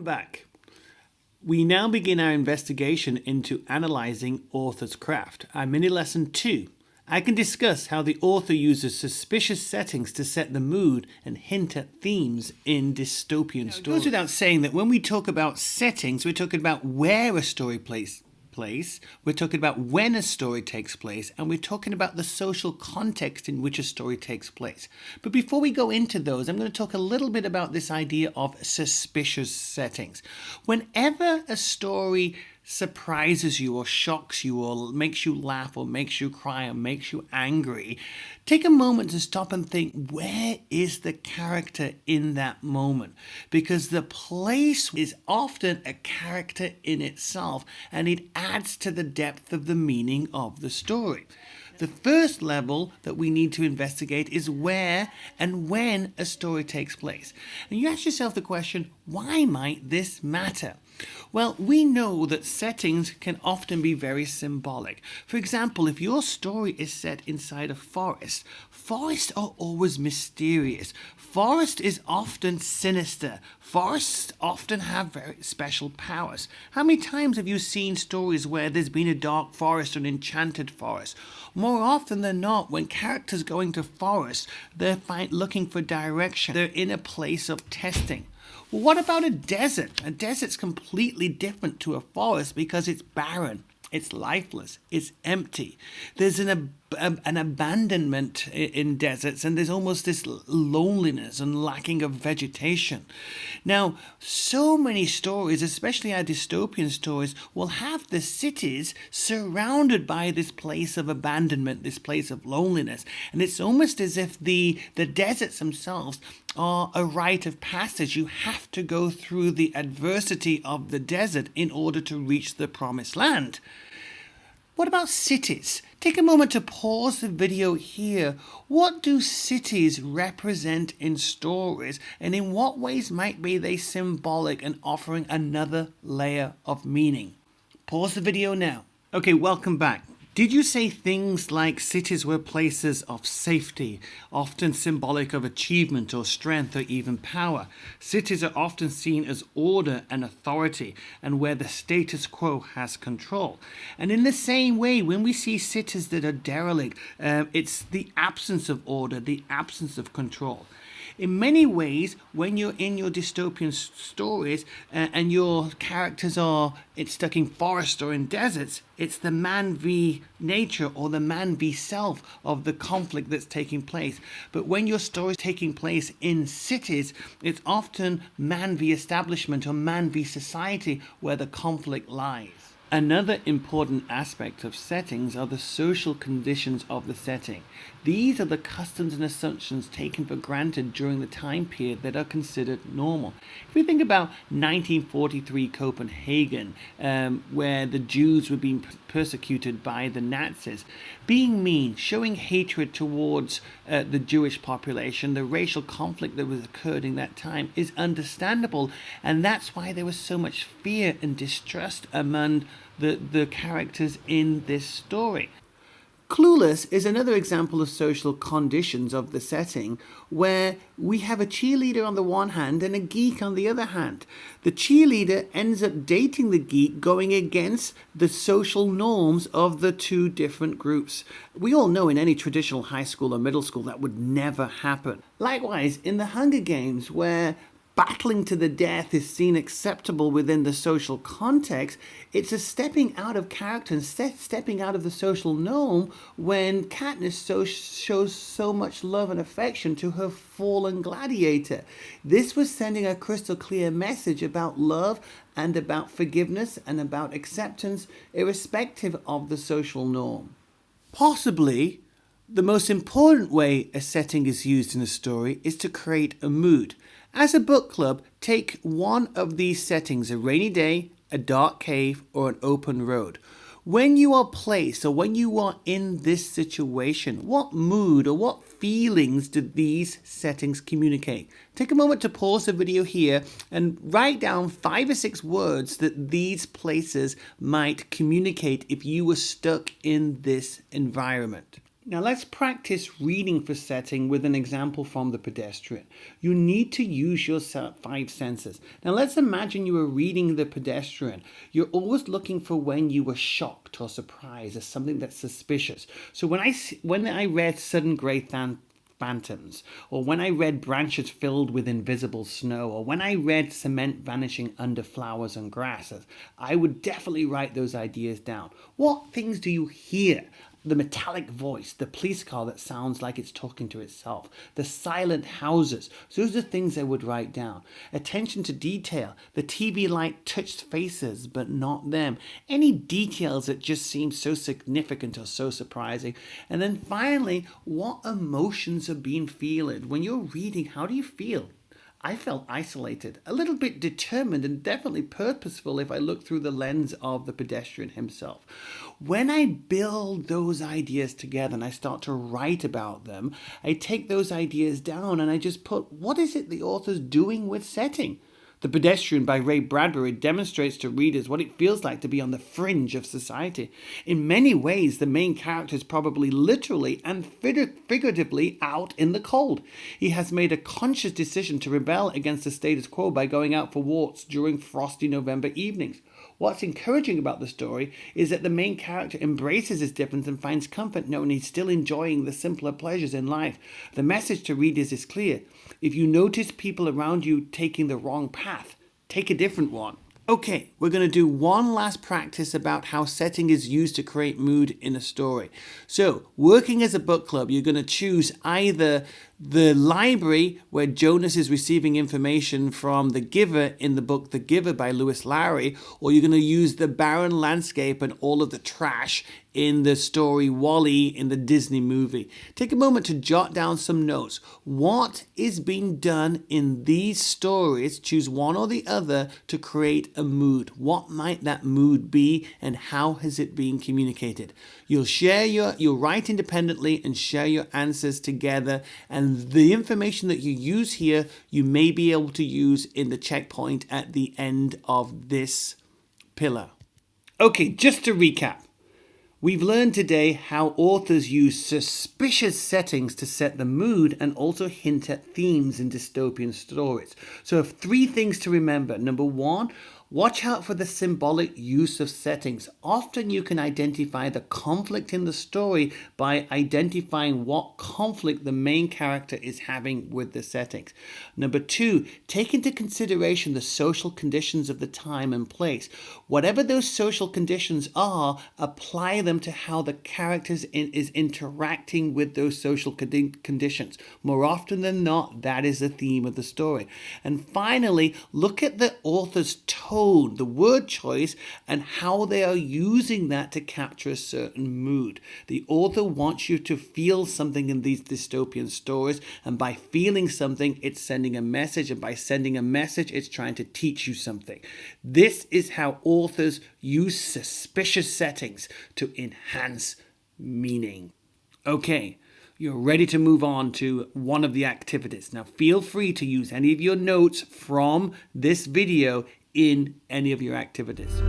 Welcome back. We now begin our investigation into analyzing author's craft. I'm in lesson 2. I can discuss how the author uses suspicious settings to set the mood and hint at themes in dystopian stories. It goes without saying that when we talk about settings, we're talking about where a story plays, we're talking about when a story takes place, and we're talking about the social context in which a story takes place. But before we go into those, I'm going to talk a little bit about this idea of suspicious settings. Whenever a story surprises you or shocks you or makes you laugh or makes you cry or makes you angry, take a moment to stop and think, where is the character in that moment? Because the place is often a character in itself, and it adds to the depth of the meaning of the story. The first level that we need to investigate is where and when a story takes place. And you ask yourself the question, why might this matter? Well, we know that settings can often be very symbolic. For example, if your story is set inside a forest, forests are always mysterious. Forest is often sinister. Forests often have very special powers. How many times have you seen stories where there's been a dark forest or an enchanted forest? More often than not, when characters go into forests, they're looking for direction. They're in a place of testing. Well, what about a desert? A desert's completely different to a forest because it's barren, it's lifeless, it's empty. There's an abandonment in deserts, and there's almost this loneliness and lacking of vegetation. Now, so many stories, especially our dystopian stories, will have the cities surrounded by this place of abandonment, this place of loneliness. And it's almost as if the deserts themselves are a rite of passage. You have to go through the adversity of the desert in order to reach the promised land. What about cities? Take a moment to pause the video here. What do cities represent in stories, and in what ways might be they symbolic and offering another layer of meaning? Pause the video now. Okay, welcome back. Did you say things like cities were places of safety, often symbolic of achievement or strength or even power? Cities are often seen as order and authority, and where the status quo has control. And in the same way, when we see cities that are derelict, it's the absence of order, the absence of control. In many ways, when you're in your dystopian stories and your characters are stuck in forests or in deserts, it's the man v nature or the man v self of the conflict that's taking place. But when your story is taking place in cities, it's often man v establishment or man v society where the conflict lies. Another important aspect of settings are the social conditions of the setting. These are the customs and assumptions taken for granted during the time period that are considered normal. If we think about 1943 Copenhagen, where the Jews were being persecuted by the Nazis, being mean, showing hatred towards the Jewish population, the racial conflict that was occurring that time is understandable, and that's why there was so much fear and distrust among the characters in this story. Clueless is another example of social conditions of the setting, where we have a cheerleader on the one hand and a geek on the other hand. The cheerleader ends up dating the geek, going against the social norms of the two different groups. We all know in any traditional high school or middle school that would never happen. Likewise, in the Hunger Games, where battling to the death is seen acceptable within the social context, it's a stepping out of character and stepping out of the social norm when Katniss shows so much love and affection to her fallen gladiator. This was sending a crystal clear message about love and about forgiveness and about acceptance, irrespective of the social norm. Possibly, the most important way a setting is used in a story is to create a mood. As a book club, take one of these settings, a rainy day, a dark cave, or an open road. When you are placed or when you are in this situation, what mood or what feelings do these settings communicate? Take a moment to pause the video here and write down 5 or 6 words that these places might communicate if you were stuck in this environment. Now let's practice reading for setting with an example from The Pedestrian. You need to use your 5 senses. Now let's imagine you were reading The Pedestrian. You're always looking for when you were shocked or surprised or something that's suspicious. So when I read Sudden Grey Phantoms, or when I read Branches Filled with Invisible Snow, or when I read Cement Vanishing Under Flowers and Grasses, I would definitely write those ideas down. What things do you hear? The metallic voice, the police car that sounds like it's talking to itself, the silent houses. So those are things I would write down. Attention to detail. The TV light touched faces, but not them. Any details that just seem so significant or so surprising. And then finally, what emotions are being feeling? When you're reading, how do you feel? I felt isolated, a little bit determined, and definitely purposeful if I look through the lens of the pedestrian himself. When I build those ideas together and I start to write about them, I take those ideas down and I just put, what is it the author's doing with setting? The Pedestrian by Ray Bradbury demonstrates to readers what it feels like to be on the fringe of society. In many ways, the main character is probably literally and figuratively out in the cold. He has made a conscious decision to rebel against the status quo by going out for walks during frosty November evenings. What's encouraging about the story is that the main character embraces his difference and finds comfort knowing he's still enjoying the simpler pleasures in life. The message to readers is clear. If you notice people around you taking the wrong path, take a different one. Okay, we're going to do one last practice about how setting is used to create mood in a story. So, working as a book club, you're going to choose either the library where Jonas is receiving information from the giver in the book The Giver by Lewis Lowry, or you're going to use the barren landscape and all of the trash in the story WALL-E in the Disney movie. Take a moment to jot down some notes. What is being done in these stories? Choose one or the other to create a mood. What might that mood be and how has it been communicated? You'll write independently and share your answers together, and the information that you use here, you may be able to use in the checkpoint at the end of this pillar. Okay, just to recap. We've learned today how authors use suspicious settings to set the mood and also hint at themes in dystopian stories. So 3 things to remember. Number 1, watch out for the symbolic use of settings. Often you can identify the conflict in the story by identifying what conflict the main character is having with the settings. Number 2, take into consideration the social conditions of the time and place. Whatever those social conditions are, apply them to how the character is interacting with those social conditions. More often than not, that is the theme of the story. And finally, look at the author's tone, the word choice, and how they are using that to capture a certain mood. The author wants you to feel something in these dystopian stories, and by feeling something, it's sending a message, and by sending a message, it's trying to teach you something. This is how authors use suspicious settings to enhance meaning. Okay, you're ready to move on to one of the activities. Now feel free to use any of your notes from this video in any of your activities.